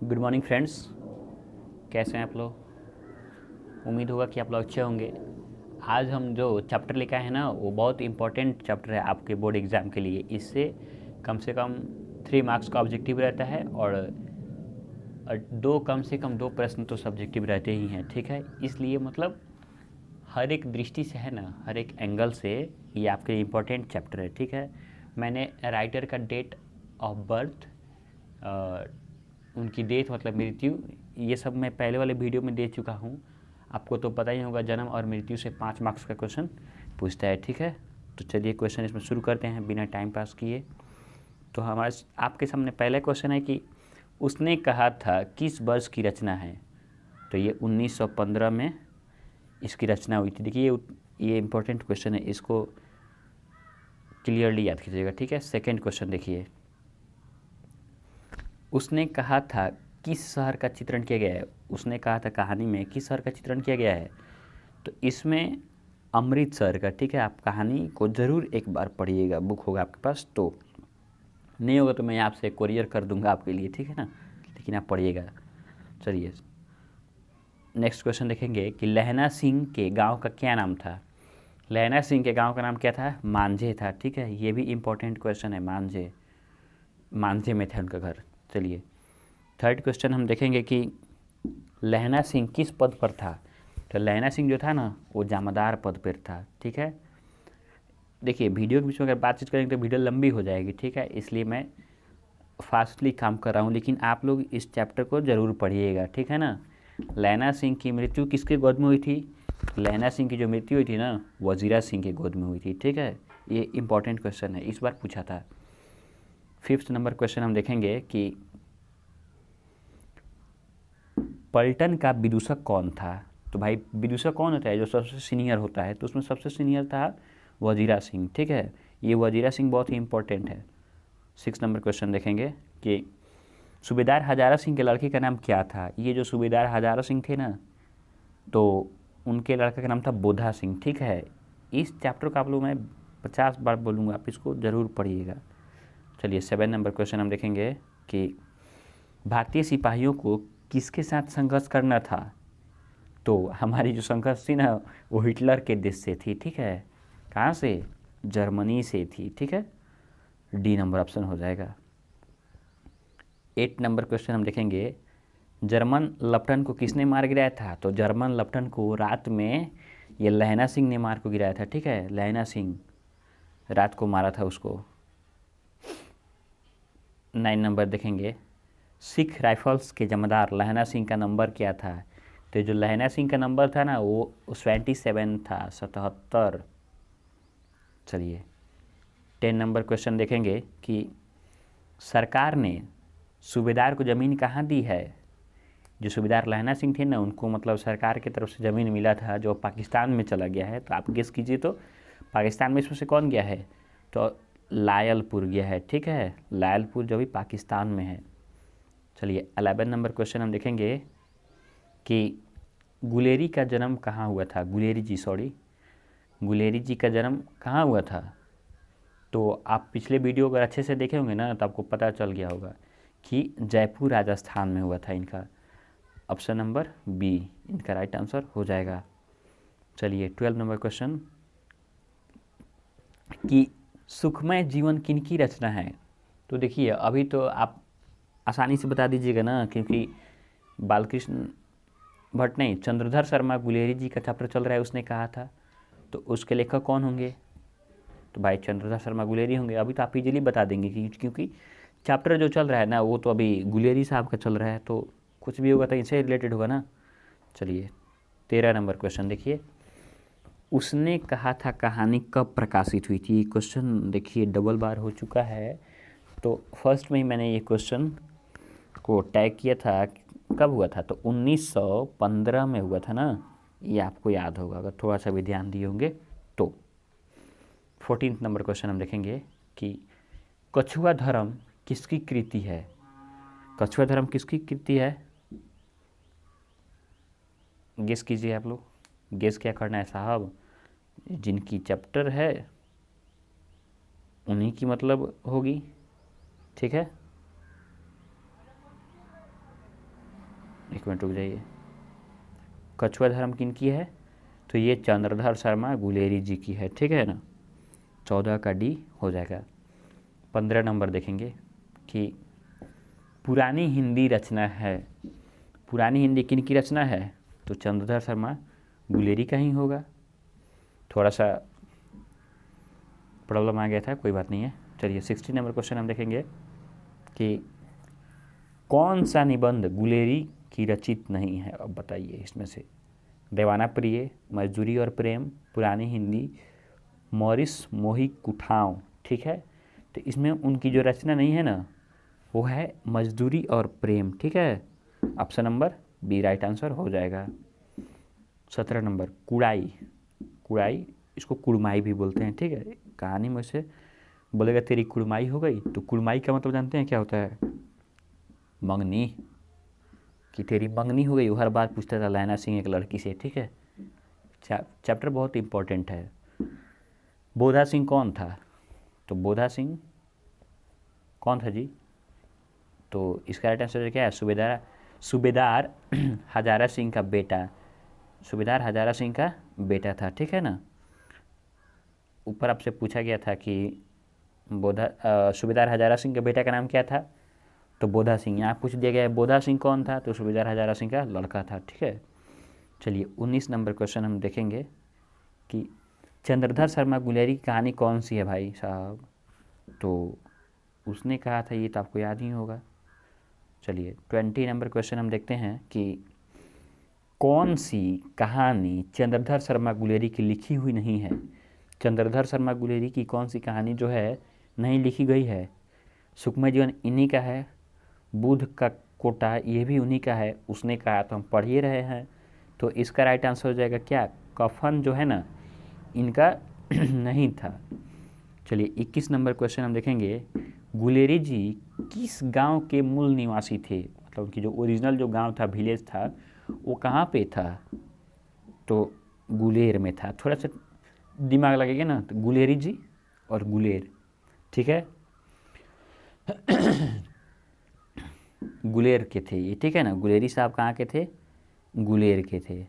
Good morning friends. कैसे हैं आप लोग? उम्मीद होगा कि आप लोग अच्छे होंगे। आज हम जो चैप्टर लेकर आए हैं ना, वो बहुत इंपॉर्टेंट चैप्टर है आपके बोर्ड एग्ज़ाम के लिए। इससे से कम 3 मार्क्स का ऑब्जेक्टिव रहता है और दो कम से कम 2 प्रश्न तो सब्जेक्टिव रहते ही हैं। ठीक है, इसलिए मतलब हर एक दृष्टि से है ना, हर एक एंगल से ये आपके लिए इम्पोर्टेंट चैप्टर है। ठीक है, मैंने राइटर का डेट ऑफ बर्थ, उनकी डेथ मतलब मृत्यु, ये सब मैं पहले वाले वीडियो में दे चुका हूँ। आपको तो पता ही होगा, जन्म और मृत्यु से 5 मार्क्स का क्वेश्चन पूछता है। ठीक है, तो चलिए क्वेश्चन इसमें शुरू करते हैं बिना टाइम पास किए। तो हमारे आपके सामने पहला क्वेश्चन है कि उसने कहा था किस वर्ष की रचना है। तो ये 1915 में इसकी रचना हुई थी। देखिए ये इम्पोर्टेंट क्वेश्चन है, इसको क्लियरली याद कीजिएगा। ठीक है, सेकेंड क्वेश्चन देखिए, उसने कहा था किस शहर का चित्रण किया गया है। उसने कहा था कहानी में किस शहर का चित्रण किया गया है। तो इसमें अमृतसर का। ठीक है, आप कहानी को ज़रूर एक बार पढ़िएगा, बुक होगा आपके पास, तो नहीं होगा तो मैं आपसे कोरियर कर दूंगा आपके लिए। ठीक है ना, लेकिन आप पढ़िएगा। चलिए नेक्स्ट क्वेश्चन देखेंगे कि लहना सिंह के गांव का क्या नाम था। लहना सिंह के गांव का नाम क्या था? मांझे था। ठीक है, ये भी इम्पोर्टेंट क्वेश्चन है। मांझे, मांझे में था उनका घर। चलिए थर्ड क्वेश्चन हम देखेंगे कि लहना सिंह किस पद पर था। तो लहना सिंह जो था ना, वो जामादार पद पर था। ठीक है, देखिए वीडियो के बीच में अगर बातचीत करेंगे तो वीडियो लंबी हो जाएगी। ठीक है, इसलिए मैं फास्टली काम कर रहा हूँ, लेकिन आप लोग इस चैप्टर को ज़रूर पढ़िएगा। ठीक है ना। लहना सिंह की मृत्यु किसके गोद में हुई थी? लहना सिंह की जो मृत्यु हुई थी ना, वजीरा सिंह के गोद में हुई थी। ठीक है, ये इंपॉर्टेंट क्वेश्चन है, इस बार पूछा था। फिफ्थ नंबर क्वेश्चन हम देखेंगे कि पलटन का विदूषक कौन था। तो भाई विदूषक कौन होता है? जो सबसे सीनियर होता है। तो उसमें सबसे सीनियर था वजीरा सिंह। ठीक है, ये वजीरा सिंह बहुत ही इंपॉर्टेंट है। 6 नंबर क्वेश्चन देखेंगे कि सूबेदार हजारा सिंह के लड़के का नाम क्या था। ये जो सूबेदार हजारा सिंह थे ना, तो उनके लड़के का नाम था बोधा सिंह। ठीक है, इस चैप्टर का आप लोग मैं 50 बार बोलूँगा, आप इसको ज़रूर पढ़िएगा। चलिए 7 नंबर क्वेश्चन हम देखेंगे कि भारतीय सिपाहियों को किसके साथ संघर्ष करना था। तो हमारी जो संघर्ष थी ना, वो हिटलर के देश से थी। ठीक है, कहाँ से? जर्मनी से थी। ठीक है, डी नंबर ऑप्शन हो जाएगा। 8 नंबर क्वेश्चन हम देखेंगे, जर्मन लेफ्टिनेंट को किसने मार गिराया था। तो जर्मन लेफ्टिनेंट को रात में ये लहना सिंह ने मार को गिराया था। ठीक है, लहना सिंह रात को मारा था उसको। 9 नंबर देखेंगे, सिख राइफल्स के जमादार लहना सिंह का नंबर क्या था। तो जो लहना सिंह का नंबर था ना, वो 27 था, 77। चलिए 10 नंबर क्वेश्चन देखेंगे कि सरकार ने सूबेदार को ज़मीन कहाँ दी है। जो सूबेदार लहना सिंह थे ना, उनको मतलब सरकार की तरफ से ज़मीन मिला था, जो पाकिस्तान में चला गया है। तो आप गेस कीजिए, तो पाकिस्तान में इसमें से कौन गया है? तो लायलपुर गया है। ठीक है, लायलपुर जो भी पाकिस्तान में है। चलिए 11 नंबर क्वेश्चन हम देखेंगे कि गुलेरी का जन्म कहाँ हुआ था। गुलेरी जी, सॉरी, गुलेरी जी का जन्म कहाँ हुआ था। तो आप पिछले वीडियो अगर अच्छे से देखे होंगे ना, तो आपको पता चल गया होगा कि जयपुर राजस्थान में हुआ था इनका। ऑप्शन नंबर बी इनका राइट आंसर हो जाएगा। चलिए 12 नंबर क्वेश्चन कि सुखमय जीवन किनकी रचना है। तो देखिए अभी तो आप आसानी से बता दीजिएगा ना, क्योंकि बालकृष्ण भट्ट नहीं, चंद्रधर शर्मा गुलेरी जी का चैप्टर चल रहा है, उसने कहा था। तो उसके लेखक कौन होंगे? तो भाई चंद्रधर शर्मा गुलेरी होंगे। अभी तो आप इजीली बता देंगे क्योंकि चैप्टर जो चल रहा है ना, वो तो अभी गुलेरी साहब का चल रहा है, तो कुछ भी होगा तो इनसे रिलेटेड होगा ना। चलिए 13 नंबर क्वेश्चन देखिए, उसने कहा था कहानी कब प्रकाशित हुई थी। क्वेश्चन देखिए डबल बार हो चुका है। तो फर्स्ट में ही मैंने ये क्वेश्चन को टैग किया था, कब हुआ था। तो 1915 में हुआ था ना, ये आपको याद होगा अगर थोड़ा सा भी ध्यान दिए होंगे तो। 14 नंबर क्वेश्चन हम देखेंगे कि कछुआ धर्म किसकी कृति है। कछुआ धर्म किसकी कृति है? गेस कीजिए आप लोग, गेस क्या करना है साहब। जिनकी चैप्टर है उन्हीं की मतलब होगी। ठीक है, एक मिनट रुक जाइए। कछुआ धर्म किन की है? तो ये चंद्रधर शर्मा गुलेरी जी की है, ठीक है ना। 14 का डी हो जाएगा। 15 नंबर देखेंगे कि पुरानी हिंदी रचना है। पुरानी हिंदी किन की रचना है? तो चंद्रधर शर्मा गुलेरी का ही होगा। थोड़ा सा प्रॉब्लम आ गया था, कोई बात नहीं है। चलिए 60 नंबर क्वेश्चन हम देखेंगे कि कौन सा निबंध गुलेरी की रचित नहीं है? अब बताइए इसमें से। देवाना प्रिय, मजदूरी और प्रेम, पुरानी हिंदी, मॉरिस मोही कुठाव, ठीक है। तो इसमें उनकी जो रचना नहीं है ना, वो है मजदूरी और प्रेम, ठीक है। Option number B right answer हो जाएगा। 17 नंबर कुड़ाई। कुड़ाई, इसको कुड़माई भी बोलते हैं, ठीक है। कहानी में से बोलेगा तेरी कुड़माई हो गई, तो कुड़माई का मतलब जानते हैं क्या होता है? मंगनी, कि तेरी मंगनी हो गई। वो हर बार पूछता था लैना सिंह एक लड़की से, ठीक है। चैप्टर बहुत इंपॉर्टेंट है। बोधा सिंह कौन था? तो बोधा सिंह कौन था जी? तो इसका राइट आंसर क्या है? सूबेदार हजारा सिंह का बेटा। सूबेदार हजारा सिंह का बेटा था, ठीक है ना। ऊपर आपसे पूछा गया था कि सूबेदार हजारा सिंह के बेटा का नाम क्या था? तो बोधा सिंह। यहाँ पूछ दिया गया है बोधा सिंह कौन था? तो सूबेदार हजारा सिंह का लड़का था, ठीक है। चलिए 19 नंबर क्वेश्चन हम देखेंगे कि चंद्रधर शर्मा गुलेरी की कहानी कौन सी है भाई साहब? तो उसने कहा था, ये तो आपको याद ही होगा। चलिए 20 नंबर क्वेश्चन हम देखते हैं कि कौन सी कहानी चंद्रधर शर्मा गुलेरी की लिखी हुई नहीं है? चंद्रधर शर्मा गुलेरी की कौन सी कहानी जो है नहीं लिखी गई है? सुखमय जीवन इन्हीं का है। बुध का कोटा ये भी उन्हीं का है। उसने कहा तो हम पढ़ ही रहे हैं। तो इसका राइट आंसर हो जाएगा क्या? कफन जो है ना, इनका नहीं था। चलिए 21 नंबर क्वेश्चन हम देखेंगे। गुलेरी जी किस गांव के मूल निवासी थे? मतलब उनकी जो ओरिजिनल जो गांव था, विलेज था, वो कहाँ पे था? तो गुलेर में था। थोड़ा सा दिमाग लगेगा ना, तो गुलेरी जी और गुलेर, ठीक है। गुलेर के थे ये, ठीक है ना। गुलेरी साहब कहाँ के थे? गुलेर के थे।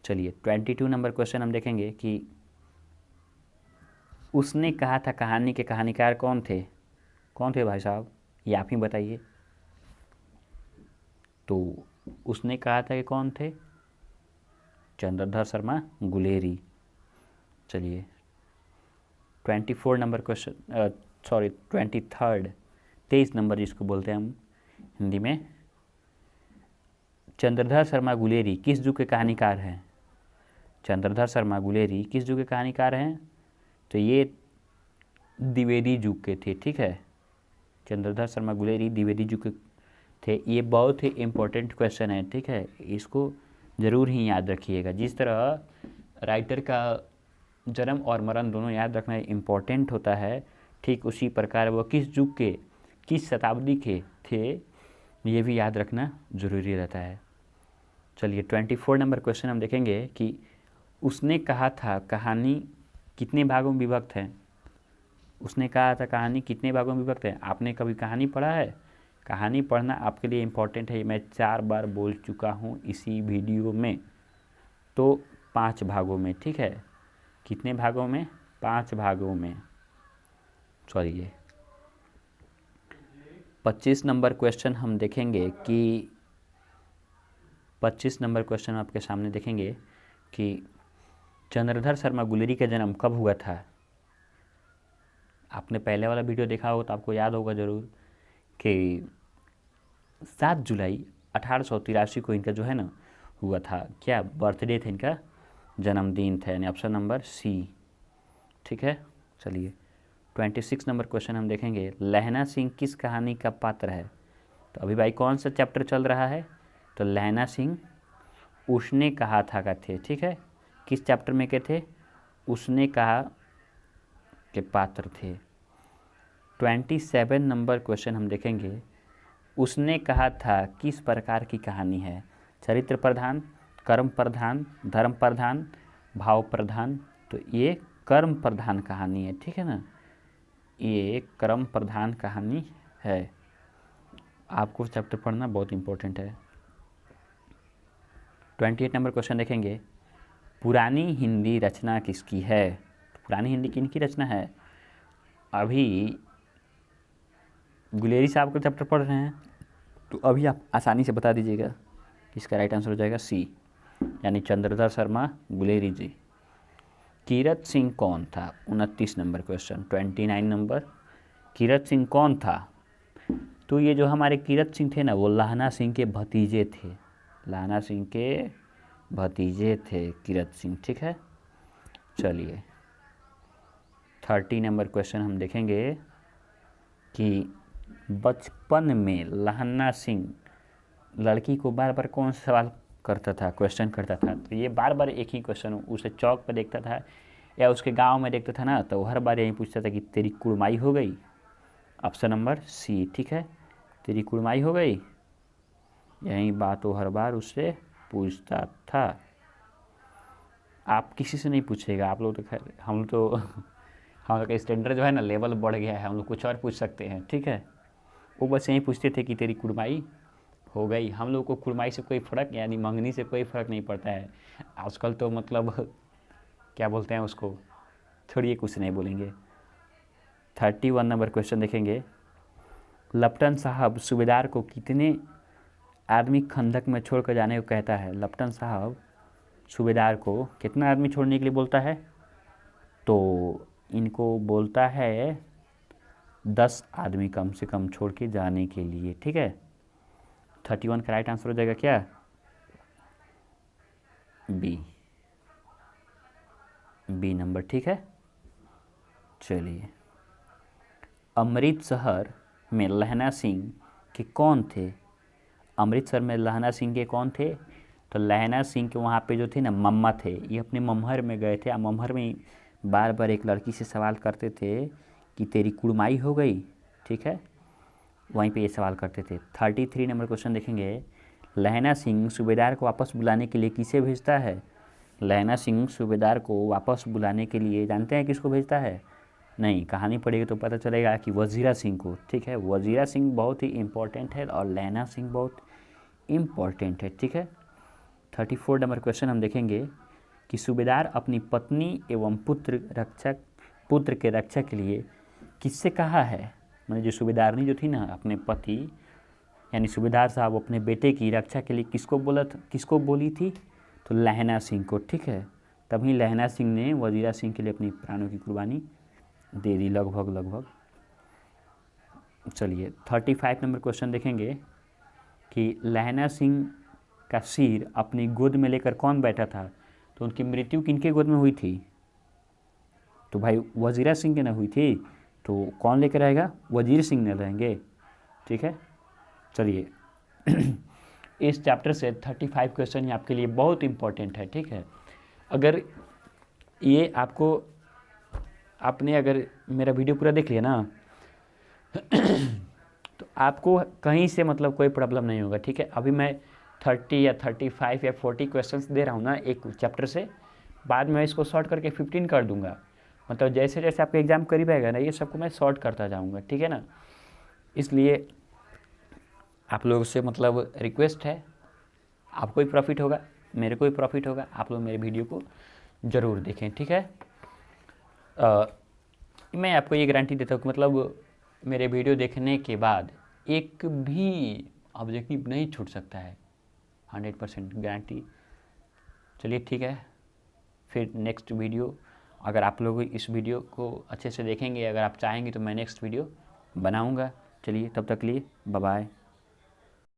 चलिए 22 नंबर क्वेश्चन हम देखेंगे कि उसने कहा था कहानी के कहानीकार कौन थे? कौन थे भाई साहब, ये आप ही बताइए। तो उसने कहा था कि कौन थे? चंद्रधर शर्मा गुलेरी। चलिए 24 नंबर क्वेश्चन, सॉरी 23 नंबर जिसको बोलते हैं हम हिंदी में। चंद्रधर शर्मा गुलेरी किस युग के कहानीकार हैं? चंद्रधर शर्मा गुलेरी किस युग के कहानीकार हैं? तो ये द्विवेदी युग के थे, ठीक है। चंद्रधर शर्मा गुलेरी द्विवेदी युग के थे। ये बहुत ही इम्पोर्टेंट क्वेश्चन है, ठीक है। इसको ज़रूर ही याद रखिएगा। जिस तरह राइटर का जन्म और मरण दोनों याद रखना इम्पोर्टेंट होता है, ठीक उसी प्रकार वो किस युग के, किस शताब्दी के थे, ये भी याद रखना ज़रूरी रहता है। चलिए 24 नंबर क्वेश्चन हम देखेंगे कि उसने कहा था कहानी कितने भागों में विभक्त है? उसने कहा था कहानी कितने भागों में विभक्त है? आपने कभी कहानी पढ़ा है? कहानी पढ़ना आपके लिए इम्पोर्टेंट है, मैं 4 बार बोल चुका हूँ इसी वीडियो में। तो 5 भागों में, ठीक है। कितने भागों में? 5 भागों में। चलिए 25 नंबर क्वेश्चन हम देखेंगे कि 25 नंबर क्वेश्चन आपके सामने देखेंगे कि चंद्रधर शर्मा गुलेरी का जन्म कब हुआ था? आपने पहले वाला वीडियो देखा हो तो आपको याद होगा ज़रूर कि 7 जुलाई 1883 को इनका जो है ना हुआ था। क्या बर्थडे था इनका, जन्मदिन था, यानी ऑप्शन नंबर सी, ठीक है। चलिए 26 नंबर क्वेश्चन हम देखेंगे। लहना सिंह किस कहानी का पात्र है? तो अभी भाई कौन सा चैप्टर चल रहा है? तो लहना सिंह उसने कहा था का थे, ठीक है। किस चैप्टर में के थे? उसने कहा के पात्र थे। 27 नंबर क्वेश्चन हम देखेंगे। उसने कहा था किस प्रकार की कहानी है? चरित्र प्रधान, कर्म प्रधान, धर्म प्रधान, भाव प्रधान? तो ये कर्म प्रधान कहानी है, ठीक है ना। ये कर्म प्रधान कहानी है। आपको चैप्टर पढ़ना बहुत इम्पोर्टेंट है। 28 नंबर क्वेश्चन देखेंगे, पुरानी हिंदी रचना किसकी है? तो पुरानी हिंदी किनकी रचना है? अभी गुलेरी साहब का चैप्टर पढ़ रहे हैं, तो अभी आप आसानी से बता दीजिएगा। इसका राइट आंसर हो जाएगा सी, यानी चंद्रधर शर्मा गुलेरी जी। कीरत सिंह कौन था? 29 number question. 29 number, Kirat Singh कौन था? तो ये जो हमारे कीरत सिंह थे ना, वो लाहना सिंह के भतीजे थे। लाहना सिंह के भतीजे थे कीरत सिंह, ठीक है। चलिए 30 नंबर क्वेश्चन हम देखेंगे कि बचपन में लाहना सिंह लड़की को बार बार कौन सा सवाल करता था, क्वेश्चन करता था? तो ये बार बार एक ही क्वेश्चन, उसे चौक पर देखता था या उसके गांव में देखता था ना, तो हर बार यही पूछता था कि तेरी कुड़माई हो गई? ऑप्शन नंबर सी, ठीक है, तेरी कुड़माई हो गई। यही बात वो हर बार उससे पूछता था। आप किसी से नहीं पूछेगा, आप लोग तो खैर, हम लोग का स्टैंडर्ड जो है ना, लेवल बढ़ गया है, हम लोग कुछ और पूछ सकते हैं, ठीक है। वो बस यही पूछते थे कि तेरी कुड़माई हो गई। हम लोग को कुड़माई से कोई फ़र्क, यानी मंगनी से कोई फ़र्क नहीं पड़ता है आजकल। तो मतलब क्या बोलते हैं उसको, छोड़िए, कुछ नहीं बोलेंगे। 31 नंबर क्वेश्चन देखेंगे, लप्टन साहब सूबेदार को कितने आदमी खंदक में छोड़कर जाने को कहता है? लप्टन साहब सूबेदार को कितना आदमी छोड़ने के लिए बोलता है? तो इनको बोलता है 10 आदमी कम से कम छोड़ के जाने के लिए, ठीक है। 31 का राइट आंसर हो जाएगा क्या? बी नंबर, ठीक है। चलिए, अमृतसर में लहना सिंह के कौन थे? अमृतसर में लहना सिंह के कौन थे? तो लहना सिंह के वहाँ पे जो थे ना, मम्मा थे। ये अपने मम्हर में गए थे, मम्हर में बार बार एक लड़की से सवाल करते थे कि तेरी कुड़माई हो गई, ठीक है। वहीं पे ये सवाल करते थे। 33 नंबर क्वेश्चन देखेंगे, लहना सिंह सूबेदार को वापस बुलाने के लिए किसे भेजता है? लहना सिंह सूबेदार को वापस बुलाने के लिए जानते हैं किसको भेजता है? नहीं, कहानी पढ़ेगी तो पता चलेगा कि वजीरा सिंह को, ठीक है। वजीरा सिंह बहुत ही इम्पोर्टेंट है और लहना सिंह बहुत इम्पोर्टेंट है, ठीक है। 34 नंबर क्वेश्चन हम देखेंगे कि सूबेदार अपनी पत्नी एवं पुत्र के रक्षा के लिए किससे कहा है? मतलब जो सूबेदारनी जो थी ना, अपने पति यानी सूबेदार साहब अपने बेटे की रक्षा के लिए किसको बोली थी? तो लहना सिंह को, ठीक है। तभी लहना सिंह ने वजीरा सिंह के लिए अपनी प्राणों की कुर्बानी दे दी, लगभग। चलिए 35 नंबर क्वेश्चन देखेंगे कि लहना सिंह का सिर अपनी गोद में लेकर कौन बैठा था? तो उनकी मृत्यु किनके गोद में हुई थी? तो भाई वजीरा सिंह के ना हुई थी, तो कौन लेकर आएगा? वजीर सिंह ने रहेंगे, ठीक है। चलिए इस चैप्टर से 35 क्वेश्चन ही आपके लिए बहुत इंपॉर्टेंट है, ठीक है। अगर ये आपने अगर मेरा वीडियो पूरा देख लिया ना तो आपको कहीं से मतलब कोई प्रॉब्लम नहीं होगा, ठीक है। अभी मैं 30 या 35 या 40 क्वेश्चंस दे रहा हूँ ना एक चैप्टर से, बाद में इसको शॉर्ट करके 15 कर दूंगा। मतलब जैसे जैसे आपका एग्ज़ाम करीब आएगा ना, ये सबको मैं शॉर्ट करता जाऊँगा, ठीक है ना। इसलिए आप लोगों से मतलब रिक्वेस्ट है, आपको भी प्रॉफिट होगा, मेरे को भी प्रॉफिट होगा, आप लोग मेरे वीडियो को ज़रूर देखें, ठीक है। मैं आपको ये गारंटी देता हूँ कि मतलब मेरे वीडियो देखने के बाद एक भी ऑब्जेक्टिव नहीं छूट सकता है, 100% गारंटी। चलिए ठीक है, फिर नेक्स्ट वीडियो, अगर आप लोग इस वीडियो को अच्छे से देखेंगे, अगर आप चाहेंगे तो मैं नेक्स्ट वीडियो बनाऊंगा। चलिए तब तक लिए बाय बाय।